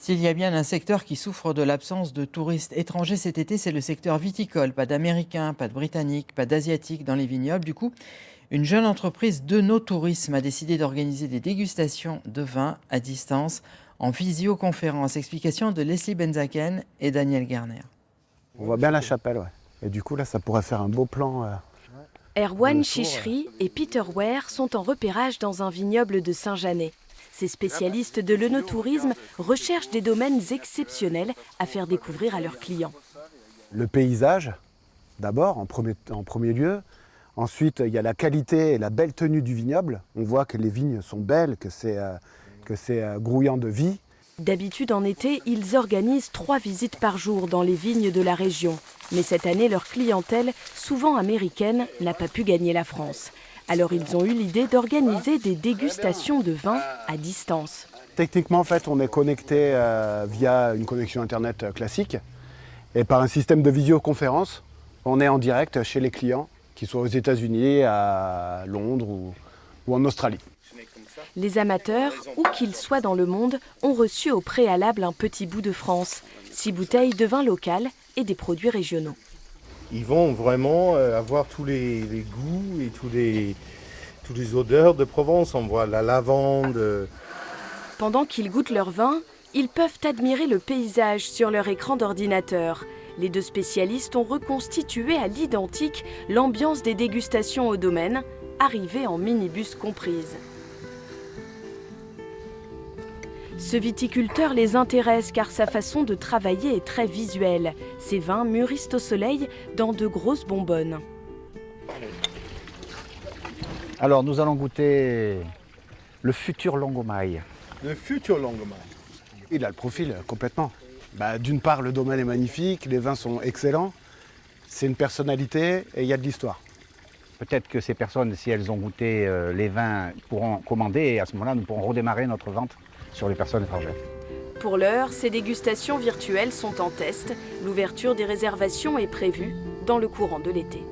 S'il y a bien un secteur qui souffre de l'absence de touristes étrangers cet été, c'est le secteur viticole. Pas d'Américains, pas de Britanniques, pas d'Asiatiques dans les vignobles. Du coup, une jeune entreprise de nos tourisme a décidé d'organiser des dégustations de vin à distance en visioconférence. Explication de Leslie Benzaken et Daniel Garner. On voit bien la chapelle, ouais. Et du coup, là, ça pourrait faire un beau plan. Erwan Chichri et Peter Ware sont en repérage dans un vignoble de Saint-Jeannet. Ces spécialistes de l'œnotourisme recherchent des domaines exceptionnels à faire découvrir à leurs clients. Le paysage, d'abord, en premier lieu. Ensuite, il y a la qualité et la belle tenue du vignoble. On voit que les vignes sont belles, que c'est grouillant de vie. D'habitude, en été, ils organisent 3 visites par jour dans les vignes de la région. Mais cette année, leur clientèle, souvent américaine, n'a pas pu gagner la France. Alors ils ont eu l'idée d'organiser des dégustations de vin à distance. Techniquement, en fait, on est connecté via une connexion Internet classique. Et par un système de visioconférence, on est en direct chez les clients, qu'ils soient aux États-Unis, à Londres ou en Australie. Les amateurs, où qu'ils soient dans le monde, ont reçu au préalable un petit bout de France, 6 bouteilles de vin local et des produits régionaux. Ils vont vraiment avoir tous les goûts et toutes les odeurs de Provence. On voit la lavande. Pendant qu'ils goûtent leur vin, ils peuvent admirer le paysage sur leur écran d'ordinateur. Les 2 spécialistes ont reconstitué à l'identique l'ambiance des dégustations au domaine, arrivées en minibus comprise. Ce viticulteur les intéresse car sa façon de travailler est très visuelle. Ses vins mûrissent au soleil dans de grosses bonbonnes. Alors nous allons goûter le futur Longomaille. Le futur Longomaille. Il a le profil complètement. D'une part, le domaine est magnifique, les vins sont excellents. C'est une personnalité et il y a de l'histoire. Peut-être que ces personnes, si elles ont goûté les vins, pourront commander et à ce moment-là, nous pourrons redémarrer notre vente sur les personnes étrangères. Pour l'heure, ces dégustations virtuelles sont en test. L'ouverture des réservations est prévue dans le courant de l'été.